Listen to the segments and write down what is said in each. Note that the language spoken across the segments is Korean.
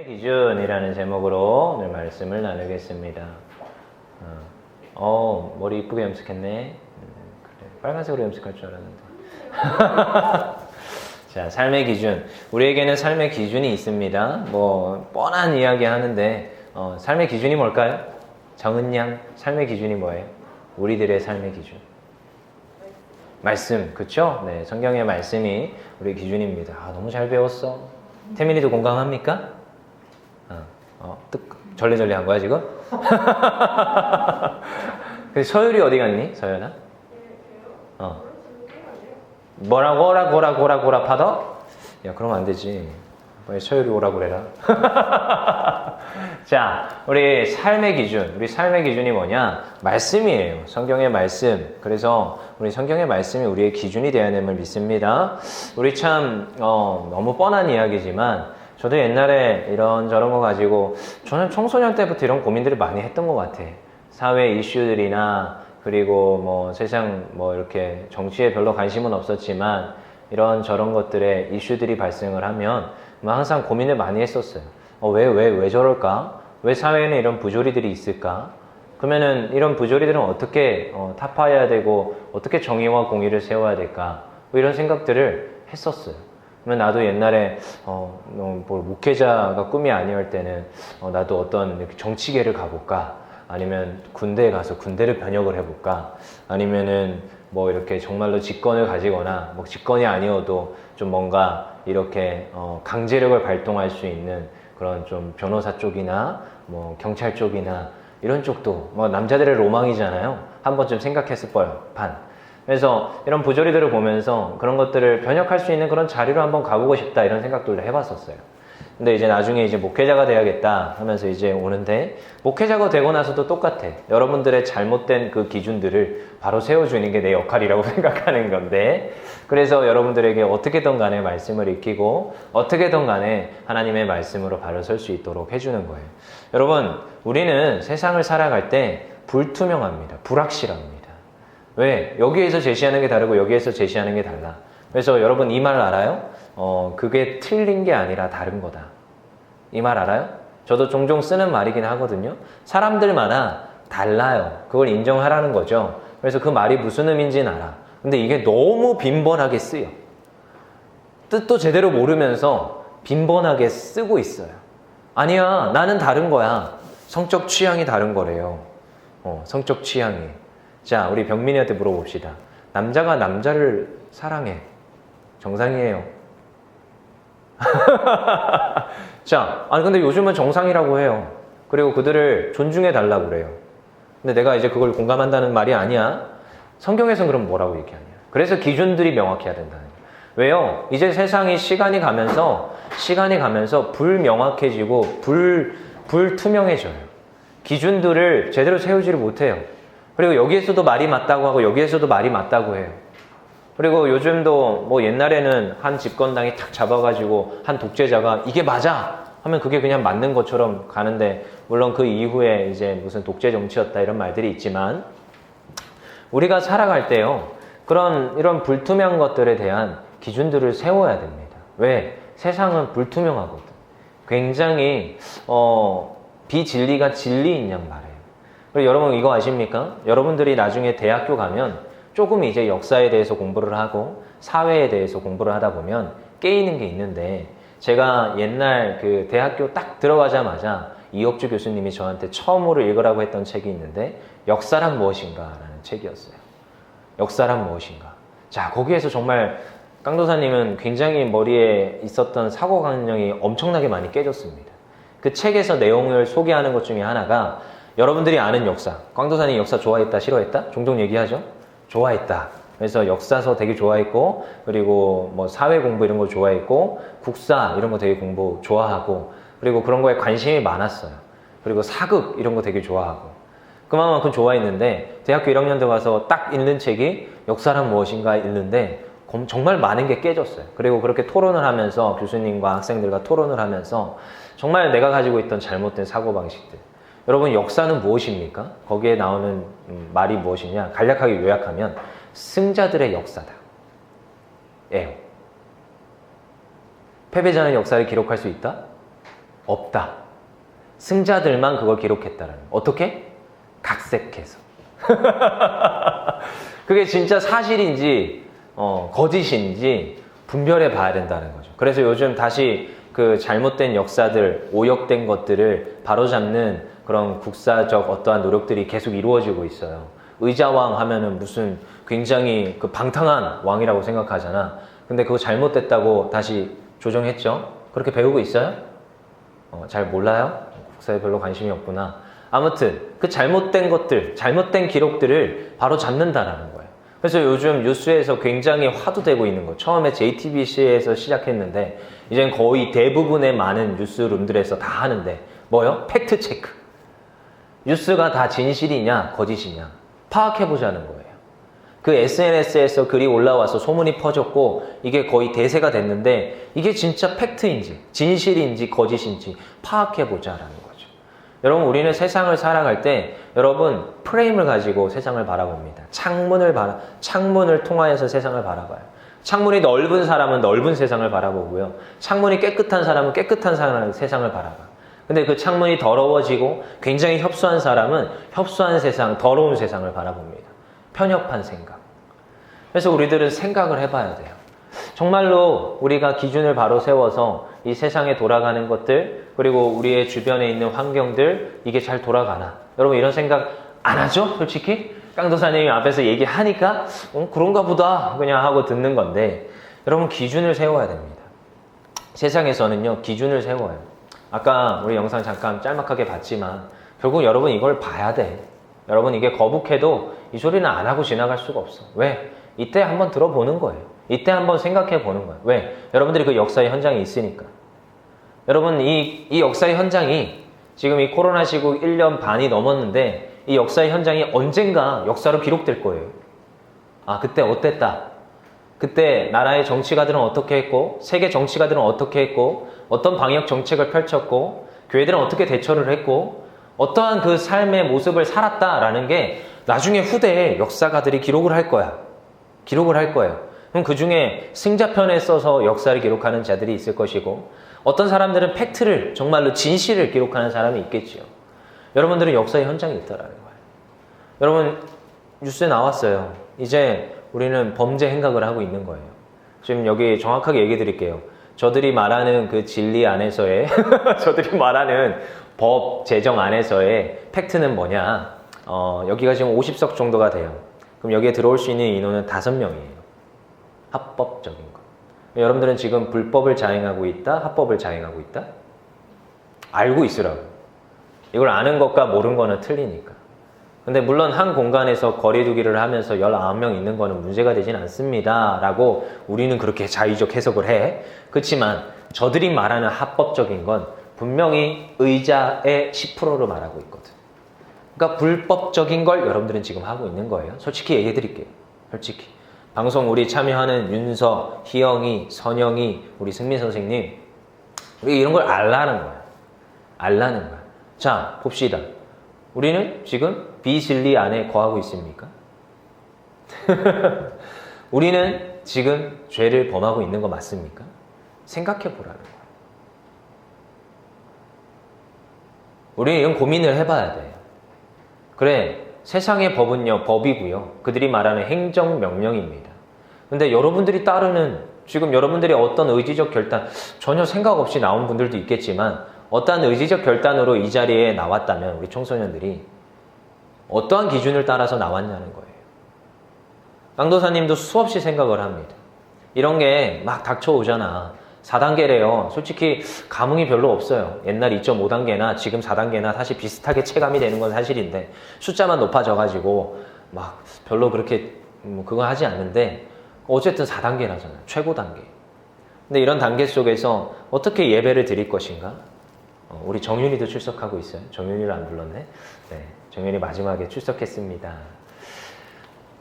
기준이라는 제목으로 오늘 말씀을 나누겠습니다. 머리 이쁘게 염색했네. 그래, 빨간색으로 염색할 줄 알았는데. 자, 삶의 기준. 우리에게는 삶의 기준이 있습니다. 뭐 뻔한 이야기 하는데 삶의 기준이 뭘까요? 정은 양, 삶의 기준이 뭐예요? 우리들의 삶의 기준. 말씀, 그쵸? 네, 성경의 말씀이 우리 기준입니다. 너무 잘 배웠어. 태민이도 공감합니까? 절레절레 한 거야, 지금? 서율이 어디 갔니, 서연아? 뭐라고 파더? 야, 그러면 안 되지. 빨리 서율이 오라고 그래라. 자, 우리 삶의 기준이 뭐냐? 말씀이에요. 성경의 말씀. 그래서 우리 성경의 말씀이 우리의 기준이 되어야 됨을 믿습니다. 우리 참 너무 뻔한 이야기지만 저도 옛날에 이런저런 거 가지고 저는 청소년 때부터 이런 고민들을 많이 했던 것 같아. 사회 이슈들이나 그리고 뭐 세상 뭐 이렇게 정치에 별로 관심은 없었지만 이런저런 것들의 이슈들이 발생을 하면 항상 고민을 많이 했었어요. 왜 저럴까? 왜 사회에는 이런 부조리들이 있을까? 그러면은 이런 부조리들은 어떻게 타파해야 되고 어떻게 정의와 공의를 세워야 될까? 뭐 이런 생각들을 했었어요. 그러면 나도 옛날에 목회자가 꿈이 아니었을 때는 나도 어떤 정치계를 가볼까? 아니면 군대에 가서 군대를 변혁을 해볼까? 아니면은 뭐 이렇게 정말로 직권을 가지거나 뭐 직권이 아니어도 좀 뭔가 이렇게 강제력을 발동할 수 있는 그런 좀 변호사 쪽이나 뭐 경찰 쪽이나 이런 쪽도 뭐 남자들의 로망이잖아요. 한 번쯤 생각했을 뻔한. 그래서 이런 부조리들을 보면서 그런 것들을 변혁할 수 있는 그런 자리로 한번 가보고 싶다 이런 생각들을 해봤었어요. 근데 이제 나중에 이제 목회자가 돼야겠다 하면서 이제 오는데 목회자가 되고 나서도 똑같아. 여러분들의 잘못된 그 기준들을 바로 세워주는 게 내 역할이라고 생각하는 건데 그래서 여러분들에게 어떻게든 간에 말씀을 익히고 어떻게든 간에 하나님의 말씀으로 바로 설 수 있도록 해주는 거예요. 여러분, 우리는 세상을 살아갈 때 불투명합니다. 불확실합니다. 왜? 여기에서 제시하는 게 다르고 여기에서 제시하는 게 달라. 그래서 여러분 이 말 알아요? 그게 틀린 게 아니라 다른 거다. 이 말 알아요? 저도 종종 쓰는 말이긴 하거든요. 사람들마다 달라요. 그걸 인정하라는 거죠. 그래서 그 말이 무슨 의미인지는 알아. 근데 이게 너무 빈번하게 쓰여. 뜻도 제대로 모르면서 빈번하게 쓰고 있어요. 아니야, 나는 다른 거야. 성적 취향이 다른 거래요. 성적 취향이. 자, 우리 병민이한테 물어봅시다. 남자가 남자를 사랑해. 정상이에요. 자, 근데 요즘은 정상이라고 해요. 그리고 그들을 존중해 달라고 그래요. 근데 내가 이제 그걸 공감한다는 말이 아니야. 성경에서는 그럼 뭐라고 얘기하냐. 그래서 기준들이 명확해야 된다는 거예요. 왜요? 이제 세상이 시간이 가면서 불명확해지고 불투명해져요. 기준들을 제대로 세우지를 못해요. 그리고 여기에서도 말이 맞다고 하고 여기에서도 말이 맞다고 해요. 그리고 요즘도 뭐 옛날에는 한 집권당이 탁 잡아가지고 한 독재자가 이게 맞아 하면 그게 그냥 맞는 것처럼 가는데 물론 그 이후에 이제 무슨 독재 정치였다 이런 말들이 있지만 우리가 살아갈 때요 이런 불투명한 것들에 대한 기준들을 세워야 됩니다. 왜? 세상은 불투명하거든. 굉장히 비진리가 진리인 양 말이에요. 그리고 여러분 이거 아십니까? 여러분들이 나중에 대학교 가면 조금 이제 역사에 대해서 공부를 하고 사회에 대해서 공부를 하다 보면 깨이는 게 있는데 제가 옛날 그 대학교 딱 들어가자마자 이혁주 교수님이 저한테 처음으로 읽으라고 했던 책이 있는데 역사란 무엇인가 라는 책이었어요. 역사란 무엇인가. 자, 거기에서 정말 깡도사님은 굉장히 머리에 있었던 사고관념이 엄청나게 많이 깨졌습니다. 그 책에서 내용을 소개하는 것 중에 하나가 여러분들이 아는 역사, 깡도사님 역사 좋아했다 싫어했다? 종종 얘기하죠? 좋아했다. 그래서 역사서 되게 좋아했고 그리고 뭐 사회 공부 이런 거 좋아했고 국사 이런 거 되게 공부 좋아하고 그리고 그런 거에 관심이 많았어요. 그리고 사극 이런 거 되게 좋아하고 그만큼 좋아했는데 대학교 1학년 들어가서 딱 읽는 책이 역사란 무엇인가 읽는데 정말 많은 게 깨졌어요. 그리고 그렇게 토론을 하면서 교수님과 학생들과 토론을 하면서 정말 내가 가지고 있던 잘못된 사고방식들 여러분 역사는 무엇입니까? 거기에 나오는 말이 무엇이냐? 간략하게 요약하면 승자들의 역사다. 예요. 패배자는 역사를 기록할 수 있다? 없다. 승자들만 그걸 기록했다라는 거예요. 어떻게? 각색해서. 그게 진짜 사실인지 거짓인지 분별해 봐야 된다는 거죠. 그래서 요즘 다시 그 잘못된 역사들, 오역된 것들을 바로잡는 그런 국사적 어떠한 노력들이 계속 이루어지고 있어요. 의자왕 하면은 무슨 굉장히 그 방탕한 왕이라고 생각하잖아. 근데 그거 잘못됐다고 다시 조정했죠. 그렇게 배우고 있어요? 잘 몰라요? 국사에 별로 관심이 없구나. 아무튼 그 잘못된 것들, 잘못된 기록들을 바로 잡는다라는 거예요. 그래서 요즘 뉴스에서 굉장히 화두되고 있는 거. 처음에 JTBC에서 시작했는데 이젠 거의 대부분의 많은 뉴스룸들에서 다 하는데 뭐요? 팩트 체크. 뉴스가 다 진실이냐 거짓이냐 파악해보자는 거예요. 그 SNS에서 글이 올라와서 소문이 퍼졌고 이게 거의 대세가 됐는데 이게 진짜 팩트인지 진실인지 거짓인지 파악해보자라는 거죠. 여러분, 우리는 세상을 살아갈 때 여러분 프레임을 가지고 세상을 바라봅니다. 창문을 통하여서 세상을 바라봐요. 창문이 넓은 사람은 넓은 세상을 바라보고요. 창문이 깨끗한 사람은 깨끗한 세상을 바라봐요. 근데 그 창문이 더러워지고 굉장히 협소한 사람은 협소한 세상, 더러운 세상을 바라봅니다. 편협한 생각. 그래서 우리들은 생각을 해봐야 돼요. 정말로 우리가 기준을 바로 세워서 이 세상에 돌아가는 것들, 그리고 우리의 주변에 있는 환경들, 이게 잘 돌아가나? 여러분 이런 생각 안 하죠? 솔직히? 깡도사님이 앞에서 얘기하니까 그런가 보다 그냥 하고 듣는 건데, 여러분 기준을 세워야 됩니다. 세상에서는요 기준을 세워요. 아까 우리 영상 잠깐 짤막하게 봤지만 결국 여러분 이걸 봐야 돼. 여러분 이게 거북해도 이 소리는 안 하고 지나갈 수가 없어. 왜? 이때 한번 들어보는 거예요. 이때 한번 생각해 보는 거예요. 왜? 여러분들이 그 역사의 현장에 있으니까. 여러분 이 역사의 현장이 지금 이 코로나 시국 1년 반이 넘었는데 이 역사의 현장이 언젠가 역사로 기록될 거예요. 아, 그때 어땠다. 그때 나라의 정치가들은 어떻게 했고, 세계 정치가들은 어떻게 했고, 어떤 방역 정책을 펼쳤고, 교회들은 어떻게 대처를 했고, 어떠한 그 삶의 모습을 살았다라는 게 나중에 후대에 역사가들이 기록을 할 거야. 기록을 할 거예요. 그럼 그 중에 승자편에 써서 역사를 기록하는 자들이 있을 것이고, 어떤 사람들은 팩트를, 정말로 진실을 기록하는 사람이 있겠지요. 여러분들은 역사의 현장에 있다라는 거예요. 여러분, 뉴스에 나왔어요. 이제 우리는 범죄 행각을 하고 있는 거예요. 지금 여기 정확하게 얘기 드릴게요. 저들이 말하는 그 진리 안에서의 저들이 말하는 법 제정 안에서의 팩트는 뭐냐? 여기가 지금 50석 정도가 돼요. 그럼 여기에 들어올 수 있는 인원은 5명이에요. 합법적인 거. 여러분들은 지금 불법을 자행하고 있다? 합법을 자행하고 있다? 알고 있으라고. 이걸 아는 것과 모르는 거는 틀리니까. 근데 물론 한 공간에서 거리두기를 하면서 19명 있는 거는 문제가 되진 않습니다. 라고 우리는 그렇게 자의적 해석을 해. 그렇지만 저들이 말하는 합법적인 건 분명히 의자의 10%로 말하고 있거든. 그러니까 불법적인 걸 여러분들은 지금 하고 있는 거예요. 솔직히 얘기해 드릴게요. 솔직히. 방송 우리 참여하는 윤서, 희영이, 선영이, 우리 승민 선생님, 우리 이런 걸 알라는 거야. 알라는 거야. 자, 봅시다. 우리는 지금 비진리 안에 거하고 있습니까? 우리는 지금 죄를 범하고 있는 거 맞습니까? 생각해 보라는 거야. 우리는 이런 고민을 해봐야 돼요. 그래, 세상의 법은요, 법이고요. 그들이 말하는 행정명령입니다. 근데 여러분들이 따르는, 지금 여러분들이 어떤 의지적 결단, 전혀 생각 없이 나온 분들도 있겠지만, 어떠한 의지적 결단으로 이 자리에 나왔다면 우리 청소년들이 어떠한 기준을 따라서 나왔냐는 거예요. 강도사님도 수없이 생각을 합니다. 이런 게 막 닥쳐오잖아. 4단계래요. 솔직히 감흥이 별로 없어요. 옛날 2.5단계나 지금 4단계나 사실 비슷하게 체감이 되는 건 사실인데 숫자만 높아져가지고 막 별로 그렇게 그거 하지 않는데 어쨌든 4단계라잖아요. 최고 단계. 근데 이런 단계 속에서 어떻게 예배를 드릴 것인가? 우리 정윤이도 출석하고 있어요. 정윤이를 안 불렀네. 네, 정윤이 마지막에 출석했습니다.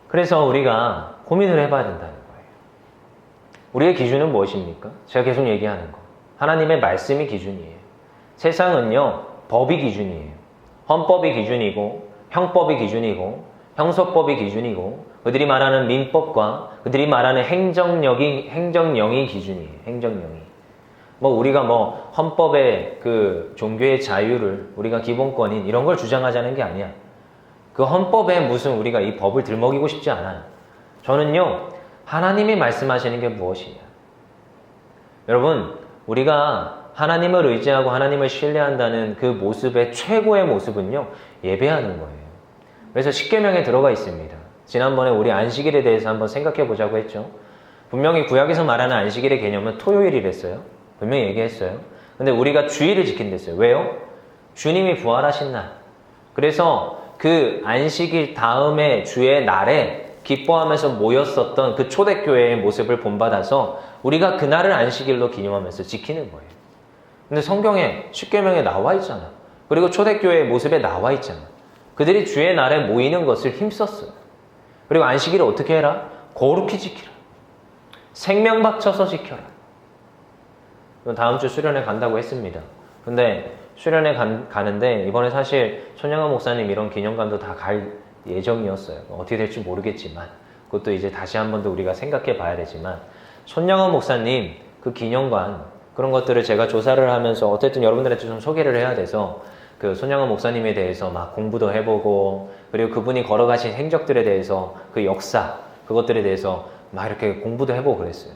그래서 우리가 고민을 해봐야 된다는 거예요. 우리의 기준은 무엇입니까? 제가 계속 얘기하는 거. 하나님의 말씀이 기준이에요. 세상은요, 법이 기준이에요. 헌법이 기준이고, 형법이 기준이고, 형소법이 기준이고, 그들이 말하는 민법과 그들이 말하는 행정령이 기준이에요. 행정령이. 뭐 우리가 뭐 헌법의 그 종교의 자유를 우리가 기본권인 이런 걸 주장하자는 게 아니야. 그 헌법에 무슨 우리가 이 법을 들먹이고 싶지 않아요. 저는요, 하나님이 말씀하시는 게 무엇이냐. 여러분, 우리가 하나님을 의지하고 하나님을 신뢰한다는 그 모습의 최고의 모습은요, 예배하는 거예요. 그래서 십계명에 들어가 있습니다. 지난번에 우리 안식일에 대해서 한번 생각해 보자고 했죠. 분명히 구약에서 말하는 안식일의 개념은 토요일이랬어요. 분명히 얘기했어요. 근데 우리가 주일을 지킨댔어요. 왜요? 주님이 부활하신 날. 그래서 그 안식일 다음에 주의 날에 기뻐하면서 모였었던 그 초대교회의 모습을 본받아서 우리가 그날을 안식일로 기념하면서 지키는 거예요. 근데 성경에 십계명에 나와 있잖아. 그리고 초대교회의 모습에 나와 있잖아. 그들이 주의 날에 모이는 것을 힘썼어요. 그리고 안식일을 어떻게 해라? 거룩히 지키라. 생명 바쳐서 지켜라. 다음 주 수련회 간다고 했습니다. 근데 수련회 가는데 이번에 사실 손양원 목사님 이런 기념관도 다 갈 예정이었어요. 어떻게 될지 모르겠지만 그것도 이제 다시 한 번 더 우리가 생각해 봐야 되지만 손양원 목사님 그 기념관 그런 것들을 제가 조사를 하면서 어쨌든 여러분들한테 좀 소개를 해야 돼서 그 손양원 목사님에 대해서 막 공부도 해보고 그리고 그분이 걸어가신 행적들에 대해서 그 역사 그것들에 대해서 막 이렇게 공부도 해보고 그랬어요.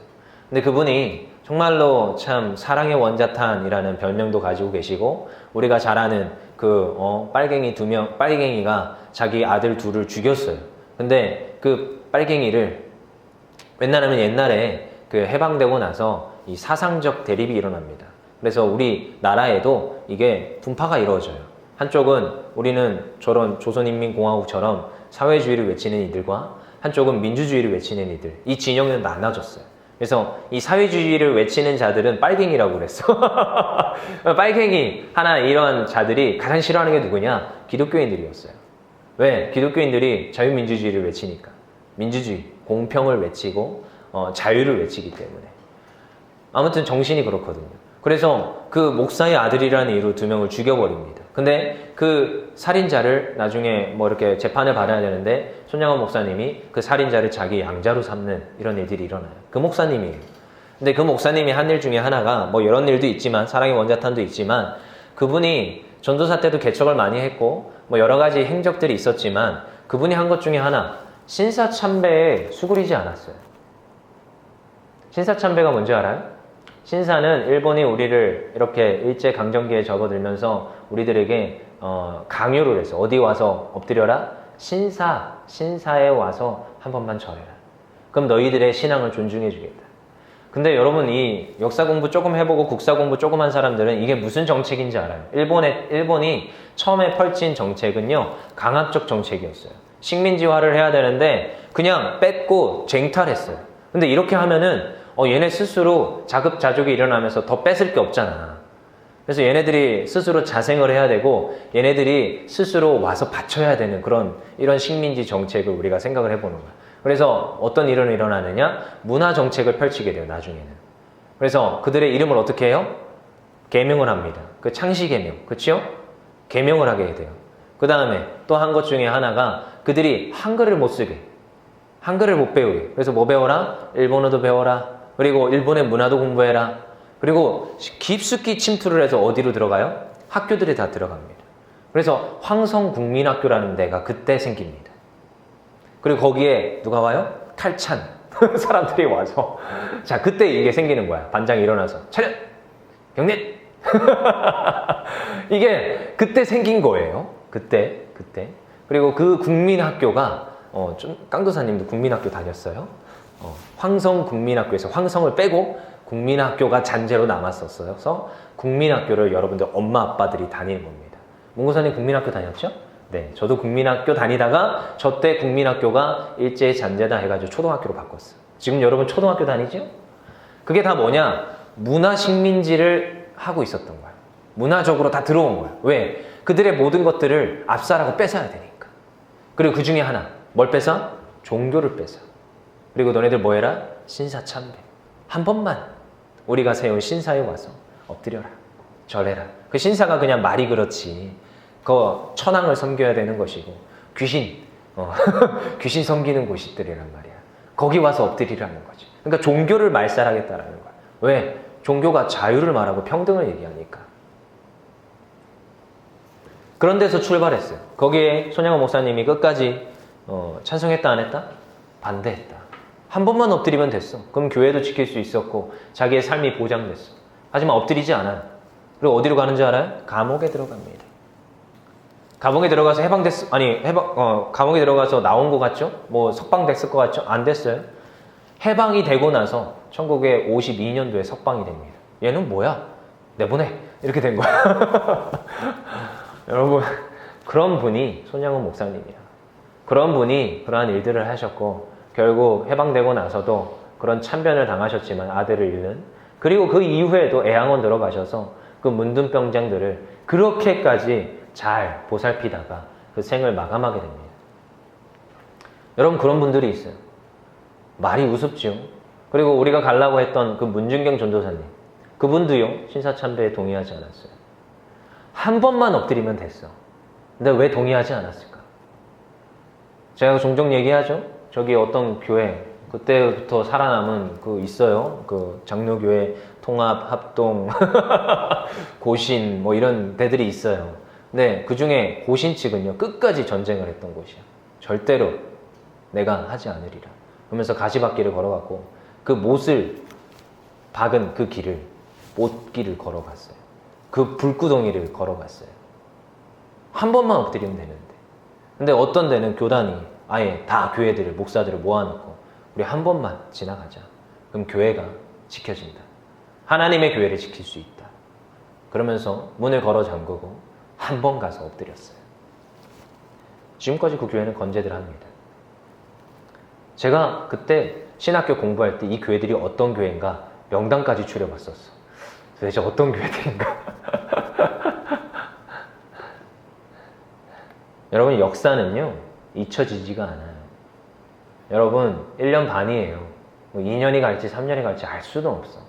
근데 그분이 정말로 참 사랑의 원자탄이라는 별명도 가지고 계시고 우리가 잘 아는 그 빨갱이가 자기 아들 둘을 죽였어요. 근데 그 빨갱이를 왜냐하면 옛날에 그 해방되고 나서 이 사상적 대립이 일어납니다. 그래서 우리 나라에도 이게 분파가 이루어져요. 한쪽은 우리는 저런 조선인민공화국처럼 사회주의를 외치는 이들과 한쪽은 민주주의를 외치는 이들. 이 진영은 나눠졌어요. 그래서 이 사회주의를 외치는 자들은 빨갱이라고 그랬어. 빨갱이 하나 이런 자들이 가장 싫어하는 게 누구냐? 기독교인들이었어요. 왜? 기독교인들이 자유민주주의를 외치니까. 민주주의, 공평을 외치고 자유를 외치기 때문에. 아무튼 정신이 그렇거든요. 그래서 그 목사의 아들이라는 이유로 2명을 죽여버립니다. 근데 그 살인자를 나중에 뭐 이렇게 재판을 받아야 되는데 손양원 목사님이 그 살인자를 자기 양자로 삼는 이런 일들이 일어나요. 그 목사님이에요. 근데 그 목사님이 한 일 중에 하나가 뭐 이런 일도 있지만 사랑의 원자탄도 있지만 그분이 전도사 때도 개척을 많이 했고 뭐 여러 가지 행적들이 있었지만 그분이 한 것 중에 하나 신사참배에 수그리지 않았어요. 신사참배가 뭔지 알아요? 신사는 일본이 우리를 이렇게 일제강점기에 접어들면서 우리들에게 강요를 했어. 어디 와서 엎드려라? 신사에 와서 한 번만 절해라. 그럼 너희들의 신앙을 존중해 주겠다. 근데 여러분 이 역사 공부 조금 해보고 국사 공부 조금 한 사람들은 이게 무슨 정책인지 알아요. 일본이 처음에 펼친 정책은요. 강압적 정책이었어요. 식민지화를 해야 되는데 그냥 뺏고 쟁탈했어요. 근데 이렇게 하면은 얘네 스스로 자급자족이 일어나면서 더 뺏을 게 없잖아. 그래서 얘네들이 스스로 자생을 해야 되고 얘네들이 스스로 와서 바쳐야 되는 이런 식민지 정책을 우리가 생각을 해보는 거야. 그래서 어떤 일은 일어나느냐? 문화 정책을 펼치게 돼요, 나중에는. 그래서 그들의 이름을 어떻게 해요? 계명을 합니다. 그 창시 계명, 그치요? 계명을 하게 돼요. 그 다음에 또 한 것 중에 하나가 그들이 한글을 못 쓰게, 한글을 못 배우게. 그래서 뭐 배워라? 일본어도 배워라. 그리고 일본의 문화도 공부해라. 그리고 깊숙이 침투를 해서 어디로 들어가요? 학교들이 다 들어갑니다. 그래서 황성국민학교라는 데가 그때 생깁니다. 그리고 거기에 누가 와요? 칼찬 사람들이 와서 자 그때 이게 생기는 거야. 반장이 일어나서 차렷! 경례! 이게 그때 생긴 거예요. 그때. 그리고 그 국민학교가 좀 깡도사님도 국민학교 다녔어요. 황성국민학교에서 황성을 빼고 국민학교가 잔재로 남았었어요. 그래서 국민학교를 여러분들 엄마 아빠들이 다니는 겁니다. 문고사님 국민학교 다녔죠? 네, 저도 국민학교 다니다가 저 때 국민학교가 일제히 잔재다 해가지고 초등학교로 바꿨어요. 지금 여러분 초등학교 다니죠? 그게 다 뭐냐? 문화식민지를 하고 있었던 거야. 문화적으로 다 들어온 거야. 왜? 그들의 모든 것들을 압살하고 뺏어야 되니까. 그리고 그 중에 하나 뭘 뺏어? 종교를 뺏어. 그리고 너네들 뭐 해라? 신사참배. 한 번만 우리가 세운 신사에 와서 엎드려라. 절해라. 그 신사가 그냥 말이 그렇지. 그 천황을 섬겨야 되는 것이고 귀신 섬기는 곳이들이란 말이야. 거기 와서 엎드리라는 거지. 그러니까 종교를 말살하겠다라는 거야. 왜? 종교가 자유를 말하고 평등을 얘기하니까. 그런 데서 출발했어요. 거기에 손양호 목사님이 끝까지 찬성했다 안 했다? 반대했다. 한 번만 엎드리면 됐어. 그럼 교회도 지킬 수 있었고 자기의 삶이 보장됐어. 하지만 엎드리지 않아요. 그리고 어디로 가는지 알아요? 감옥에 들어갑니다. 감옥에 들어가서 감옥에 들어가서 나온 것 같죠? 뭐 석방됐을 것 같죠? 안 됐어요. 해방이 되고 나서 1952년도에 석방이 됩니다. 얘는 뭐야? 내보내. 이렇게 된 거야. 여러분, 그런 분이 손양호 목사님이야. 그런 분이 그러한 일들을 하셨고 결국 해방되고 나서도 그런 참변을 당하셨지만 아들을 잃는, 그리고 그 이후에도 애양원 들어가셔서 그 문둥병장들을 그렇게까지 잘 보살피다가 그 생을 마감하게 됩니다. 여러분, 그런 분들이 있어요. 말이 우습죠. 그리고 우리가 가려고 했던 그 문준경 전도사님, 그분도요 신사참배에 동의하지 않았어요. 한 번만 엎드리면 됐어. 근데 왜 동의하지 않았을까? 제가 종종 얘기하죠. 저기 어떤 교회, 그때부터 살아남은 그 있어요. 그 장로교회 통합, 합동, 고신 뭐 이런 데들이 있어요. 근데 그 중에 고신 측은요 끝까지 전쟁을 했던 곳이야. 절대로 내가 하지 않으리라. 그러면서 가시밭길을 걸어갔고 그 못을 박은 그 길을, 못길을 걸어갔어요. 그 불구덩이를 걸어갔어요. 한 번만 엎드리면 되는데. 근데 어떤 데는 교단이 아예 다 교회들을, 목사들을 모아놓고 우리 한 번만 지나가자. 그럼 교회가 지켜진다. 하나님의 교회를 지킬 수 있다. 그러면서 문을 걸어 잠그고 한 번 가서 엎드렸어요. 지금까지 그 교회는 건재들 합니다. 제가 그때 신학교 공부할 때 이 교회들이 어떤 교회인가 명단까지 추려봤었어. 도대체 어떤 교회들인가? 여러분, 역사는요 잊혀지지가 않아요. 여러분, 1년 반이에요. 뭐 2년이 갈지 3년이 갈지 알 수도 없어.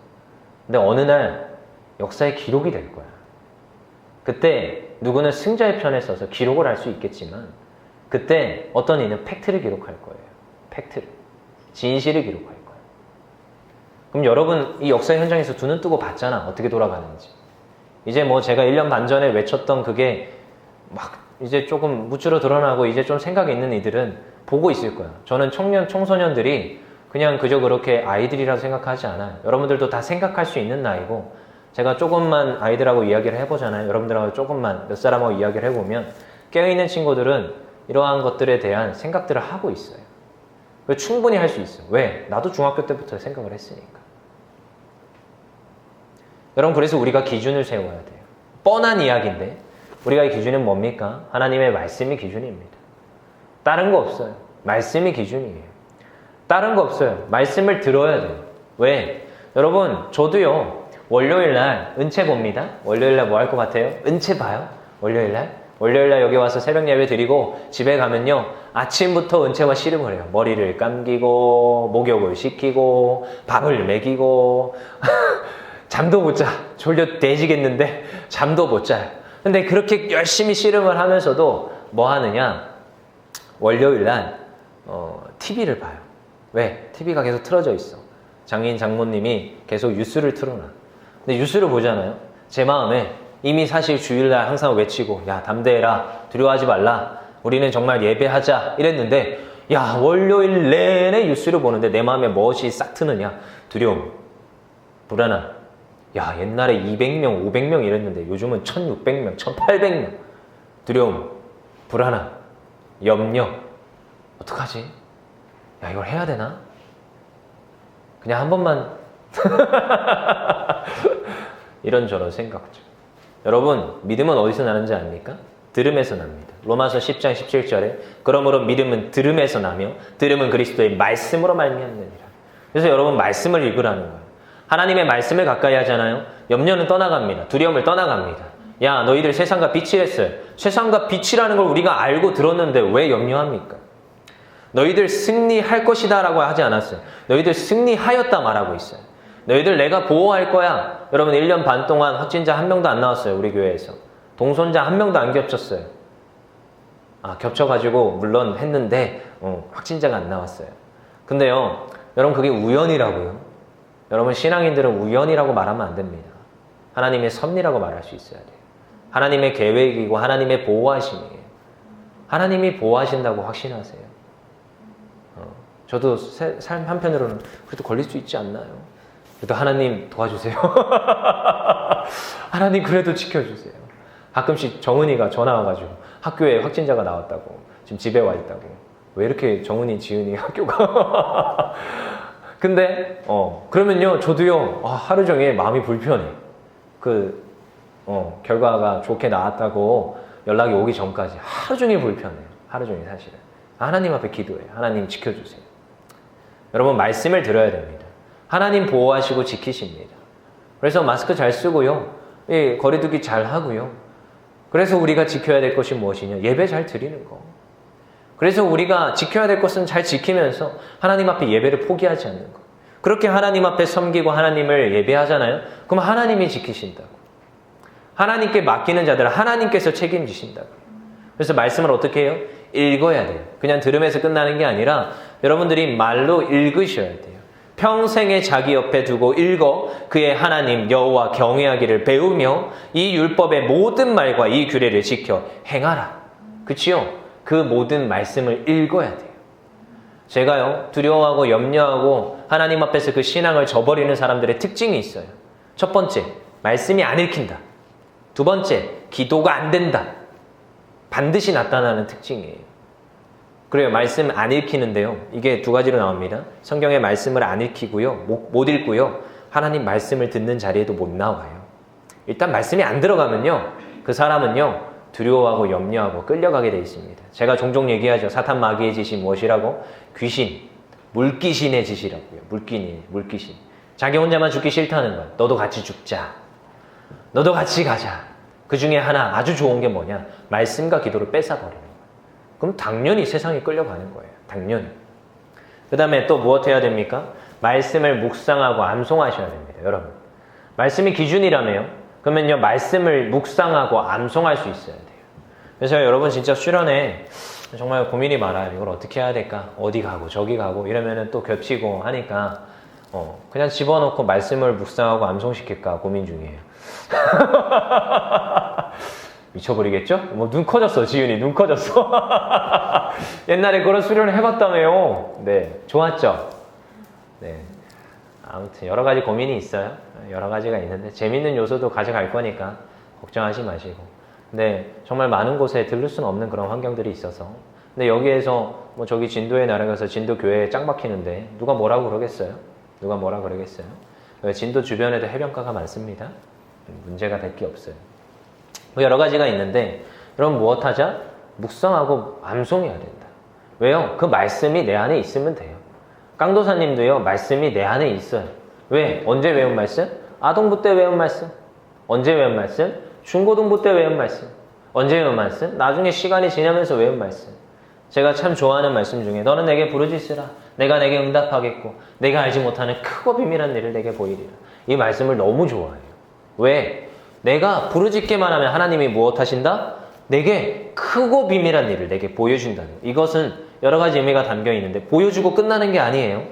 근데 어느 날 역사의 기록이 될 거야. 그때 누구는 승자의 편에 서서 기록을 할 수 있겠지만 그때 어떤 이는 팩트를 기록할 거예요. 팩트를. 진실을 기록할 거예요. 그럼 여러분, 이 역사 현장에서 두 눈 뜨고 봤잖아. 어떻게 돌아가는지. 이제 뭐 제가 1년 반 전에 외쳤던 그게 막 이제 조금 무추로 드러나고 이제 좀 생각이 있는 이들은 보고 있을 거야. 저는 청소년들이 그냥 그저 그렇게 아이들이라고 생각하지 않아요. 여러분들도 다 생각할 수 있는 나이고, 제가 조금만 아이들하고 이야기를 해보잖아요. 여러분들하고 조금만 몇 사람하고 이야기를 해보면 깨어있는 친구들은 이러한 것들에 대한 생각들을 하고 있어요. 충분히 할 수 있어요. 왜? 나도 중학교 때부터 생각을 했으니까. 여러분, 그래서 우리가 기준을 세워야 돼요. 뻔한 이야기인데 우리가 기준은 뭡니까? 하나님의 말씀이 기준입니다. 다른 거 없어요. 말씀이 기준이에요. 다른 거 없어요. 말씀을 들어야 돼요. 왜? 여러분, 저도요 월요일날 은채 봅니다. 월요일날 뭐 할 것 같아요? 은채 봐요. 월요일날 여기 와서 새벽 예배 드리고 집에 가면요 아침부터 은채와 씨름을 해요. 머리를 감기고 목욕을 시키고 밥을 먹이고 잠도 못 자. 졸려 대지겠는데 잠도 못 자요. 근데 그렇게 열심히 씨름을 하면서도 뭐 하느냐? 월요일날 TV를 봐요. 왜? TV가 계속 틀어져 있어. 장인 장모님이 계속 뉴스를 틀어놔. 근데 뉴스를 보잖아요. 제 마음에 이미 사실 주일날 항상 외치고, 야, 담대해라, 두려워하지 말라, 우리는 정말 예배하자 이랬는데, 야, 월요일 내내 뉴스를 보는데 내 마음에 무엇이 싹 트느냐? 두려움, 불안함. 야, 옛날에 200명, 500명 이랬는데 요즘은 1600명, 1800명. 두려움, 불안함, 염려. 어떡하지? 야, 이걸 해야 되나? 그냥 한 번만 이런저런 생각죠. 여러분, 믿음은 어디서 나는지 압니까? 들음에서 납니다. 로마서 10장 17절에 그러므로 믿음은 들음에서 나며 들음은 그리스도의 말씀으로 말미암느니라. 그래서 여러분, 말씀을 읽으라는 거예요. 하나님의 말씀을 가까이 하잖아요. 염려는 떠나갑니다. 두려움을 떠나갑니다. 야, 너희들 세상과 빛이랬어요. 세상과 빛이라는 걸 우리가 알고 들었는데 왜 염려합니까? 너희들 승리할 것이다 라고 하지 않았어요. 너희들 승리하였다 말하고 있어요. 너희들 내가 보호할 거야. 여러분, 1년 반 동안 확진자 한 명도 안 나왔어요. 우리 교회에서. 동손자 한 명도 안 겹쳤어요. 겹쳐가지고 물론 했는데 확진자가 안 나왔어요. 근데요, 여러분, 그게 우연이라고요. 여러분 신앙인들은 우연이라고 말하면 안 됩니다. 하나님의 섭리라고 말할 수 있어야 돼요. 하나님의 계획이고 하나님의 보호하심이에요. 하나님이 보호하신다고 확신하세요. 저도 삶 한편으로는 그래도 걸릴 수 있지 않나요? 그래도 하나님 도와주세요. 하나님 그래도 지켜주세요. 가끔씩 정은이가 전화 와가지고 학교에 확진자가 나왔다고 지금 집에 와 있다고. 왜 이렇게 정은이 지은이 학교가 근데 그러면요 저도요 하루 종일 마음이 불편해. 결과가 좋게 나왔다고 연락이 오기 전까지 하루 종일 불편해요. 하루 종일 사실은. 하나님 앞에 기도해요. 하나님 지켜주세요. 여러분 말씀을 들어야 됩니다. 하나님 보호하시고 지키십니다. 그래서 마스크 잘 쓰고요. 거리두기 잘 하고요. 그래서 우리가 지켜야 될 것이 무엇이냐? 예배 잘 드리는 거. 그래서 우리가 지켜야 될 것은 잘 지키면서 하나님 앞에 예배를 포기하지 않는 거. 그렇게 하나님 앞에 섬기고 하나님을 예배하잖아요. 그럼 하나님이 지키신다고. 하나님께 맡기는 자들은 하나님께서 책임지신다고. 그래서 말씀을 어떻게 해요? 읽어야 돼요. 그냥 들으면서 끝나는 게 아니라 여러분들이 말로 읽으셔야 돼요. 평생에 자기 옆에 두고 읽어 그의 하나님 여호와 경외하기를 배우며 이 율법의 모든 말과 이 규례를 지켜 행하라. 그치요? 그 모든 말씀을 읽어야 돼요. 제가요 두려워하고 염려하고 하나님 앞에서 그 신앙을 저버리는 사람들의 특징이 있어요. 첫 번째, 말씀이 안 읽힌다. 두 번째, 기도가 안 된다. 반드시 나타나는 특징이에요. 그래요. 말씀 안 읽히는데요. 이게 두 가지로 나옵니다. 성경의 말씀을 안 읽히고요. 못 읽고요. 하나님 말씀을 듣는 자리에도 못 나와요. 일단 말씀이 안 들어가면요. 그 사람은요. 두려워하고 염려하고 끌려가게 돼 있습니다. 제가 종종 얘기하죠. 사탄 마귀의 짓이 무엇이라고? 귀신, 물귀신의 짓이라고요. 물귀신. 자기 혼자만 죽기 싫다는 거야. 너도 같이 죽자. 너도 같이 가자. 그 중에 하나 아주 좋은 게 뭐냐? 말씀과 기도를 뺏어버리는 거예요. 그럼 당연히 세상에 끌려가는 거예요. 당연히. 그 다음에 또 무엇 해야 됩니까? 말씀을 묵상하고 암송하셔야 됩니다. 여러분. 말씀이 기준이라며요. 그러면요. 말씀을 묵상하고 암송할 수 있어야 돼요. 그래서 여러분 진짜 수련회 정말 고민이 많아요. 이걸 어떻게 해야 될까? 어디 가고 저기 가고 이러면은 또 겹치고 하니까 그냥 집어넣고 말씀을 묵상하고 암송시킬까 고민 중이에요. 미쳐버리겠죠? 뭐 눈 커졌어. 지윤이 눈 커졌어. 옛날에 그런 수련을 해봤다며요. 네, 좋았죠? 네, 아무튼 여러 가지 고민이 있어요. 여러 가지가 있는데 재밌는 요소도 가져갈 거니까 걱정하지 마시고. 근데 정말 많은 곳에 들를 수는 없는 그런 환경들이 있어서. 근데 여기에서 뭐 저기 진도에 날아가서 진도 교회에 짱 박히는데 누가 뭐라고 그러겠어요? 누가 뭐라 그러겠어요? 진도 주변에도 해변가가 많습니다. 문제가 될 게 없어요. 뭐 여러 가지가 있는데 여러분 무엇 하자? 묵상하고 암송해야 된다. 왜요? 그 말씀이 내 안에 있으면 돼요. 깡도사님도요. 말씀이 내 안에 있어요. 왜? 언제 외운 말씀? 아동부 때 외운 말씀. 언제 외운 말씀? 중고등부 때 외운 말씀. 언제 외운 말씀? 나중에 시간이 지나면서 외운 말씀. 제가 참 좋아하는 말씀 중에 너는 내게 부르짖으라. 내가 내게 응답하겠고 내가 알지 못하는 크고 비밀한 일을 내게 보이리라. 이 말씀을 너무 좋아해요. 왜? 내가 부르짖기만 하면 하나님이 무엇 하신다? 내게 크고 비밀한 일을 내게 보여준다는 거예요. 이것은 여러 가지 의미가 담겨 있는데 보여주고 끝나는 게 아니에요.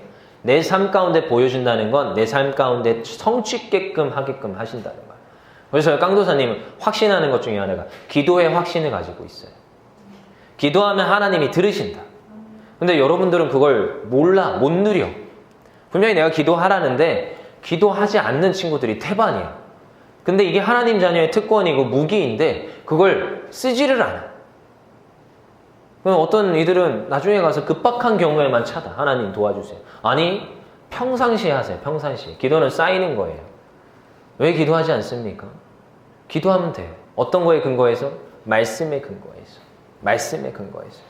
내 삶 가운데 보여준다는 건 내 삶 가운데 성취게끔 하게끔 하신다는 거예요. 그래서 깡도사님은 확신하는 것 중에 하나가 기도의 확신을 가지고 있어요. 기도하면 하나님이 들으신다. 근데 여러분들은 그걸 몰라, 못 누려. 분명히 내가 기도하라는데 기도하지 않는 친구들이 태반이야. 근데 이게 하나님 자녀의 특권이고 무기인데 그걸 쓰지를 않아. 그럼 어떤 이들은 나중에 가서 급박한 경우에만 찾아. 하나님 도와주세요. 아니, 평상시에 하세요. 평상시에. 기도는 쌓이는 거예요. 왜 기도하지 않습니까? 기도하면 돼요. 어떤 거에 근거해서? 말씀에 근거해서. 말씀에 근거해서.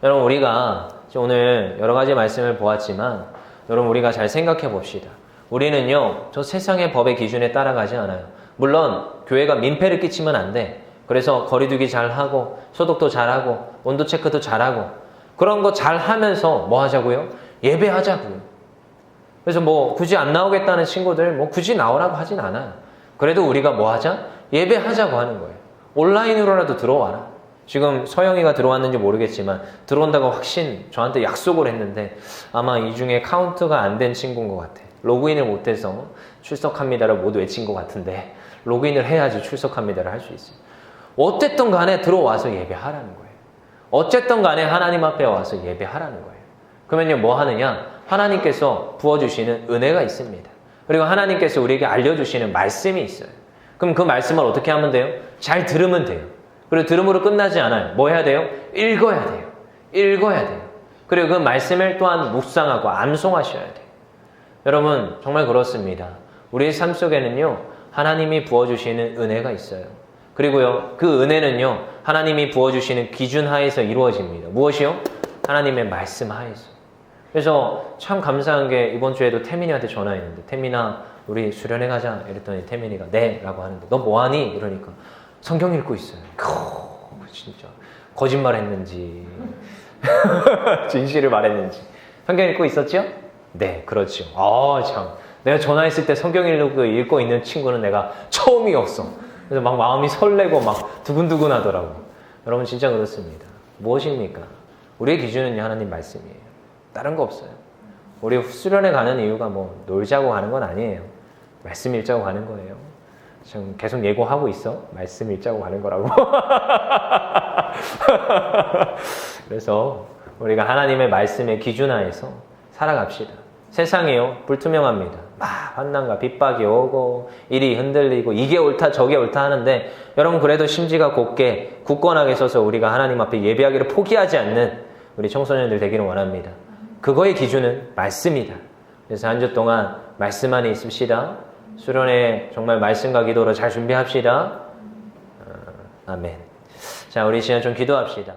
여러분 우리가 오늘 여러 가지 말씀을 보았지만 여러분 우리가 잘 생각해 봅시다. 우리는요. 저 세상의 법의 기준에 따라가지 않아요. 물론 교회가 민폐를 끼치면 안 돼. 그래서 거리두기 잘하고 소독도 잘하고 온도 체크도 잘하고 그런 거 잘하면서 뭐 하자고요? 예배하자고요. 그래서 뭐 굳이 안 나오겠다는 친구들 뭐 굳이 나오라고 하진 않아요. 그래도 우리가 뭐 하자? 예배하자고 하는 거예요. 온라인으로라도 들어와라. 지금 서영이가 들어왔는지 모르겠지만 들어온다고 저한테 약속을 했는데 아마 이 중에 카운트가 안 된 친구인 것 같아. 로그인을 못해서 출석합니다를 못 외친 것 같은데 로그인을 해야지 출석합니다를 할 수 있어요. 어쨌든 간에 들어와서 예배하라는 거예요. 어쨌든 간에 하나님 앞에 와서 예배하라는 거예요. 그러면요 뭐 하느냐? 하나님께서 부어주시는 은혜가 있습니다. 그리고 하나님께서 우리에게 알려주시는 말씀이 있어요. 그럼 그 말씀을 어떻게 하면 돼요? 잘 들으면 돼요. 그리고 들음으로 끝나지 않아요. 뭐 해야 돼요? 읽어야 돼요. 읽어야 돼요. 그리고 그 말씀을 또한 묵상하고 암송하셔야 돼요. 여러분 정말 그렇습니다. 우리의 삶 속에는요 하나님이 부어주시는 은혜가 있어요. 그리고요 그 은혜는요 하나님이 부어주시는 기준 하에서 이루어집니다. 무엇이요? 하나님의 말씀 하에서. 그래서 참 감사한 게 이번 주에도 태민이한테 전화했는데 태민아 우리 수련회 가자 이랬더니 태민이가 네 라고 하는데 너 뭐하니? 이러니까 성경 읽고 있어요. 진짜 거짓말 했는지 진실을 말했는지 성경 읽고 있었죠? 네 그렇죠. 참 내가 전화했을 때 성경 읽고 있는 친구는 내가 처음이었어. 그래서 막 마음이 설레고 막 두근두근 하더라고. 여러분 진짜 그렇습니다. 무엇입니까? 우리의 기준은 하나님 말씀이에요. 다른 거 없어요. 우리 수련회 가는 이유가 뭐 놀자고 가는 건 아니에요. 말씀 읽자고 가는 거예요. 지금 계속 예고하고 있어. 말씀 읽자고 가는 거라고. 그래서 우리가 하나님의 말씀의 기준 하에서 살아갑시다. 세상이요 불투명합니다. 막 환난과 핍박이 오고 일이 흔들리고 이게 옳다 저게 옳다 하는데 여러분 그래도 심지가 곧게 굳건하게 서서 우리가 하나님 앞에 예배하기를 포기하지 않는 우리 청소년들 되기를 원합니다. 그거의 기준은 말씀이다. 그래서 한 주 동안 말씀 안에 있읍시다. 수련회 정말 말씀과 기도로 잘 준비합시다. 아멘. 자, 우리 시간 좀 기도합시다.